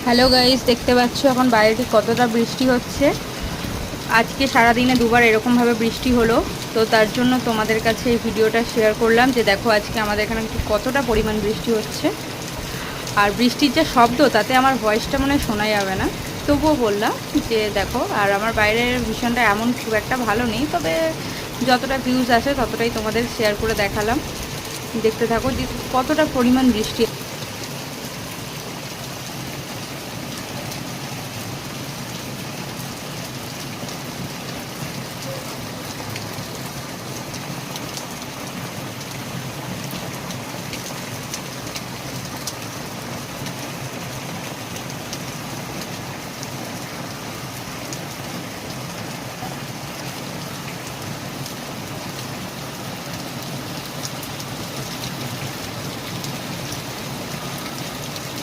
Hello guys, দেখতে পাচ্ছ এখন বাইরে কতটা বৃষ্টি হচ্ছে। আজকে সারাদিনে দুবার এরকমভাবে বৃষ্টি হলো, তো তার জন্য তোমাদের কাছে এই ভিডিওটা শেয়ার করলাম যে দেখো আজকে আমাদের এখানে কতটা পরিমাণ বৃষ্টি হচ্ছে। আর বৃষ্টির যে শব্দ, তাতে আমার ভয়েসটা মনে হয় শোনা যাবে না, তবুও বললাম যে দেখো। আর আমার বাইরের ভিশনটা এমন খুব একটা ভালো নেই, তবে যতটা ভিউজ আসে ততটাই তোমাদের শেয়ার করে দেখালাম। দেখতে থাকো যে কতটা পরিমাণ বৃষ্টি।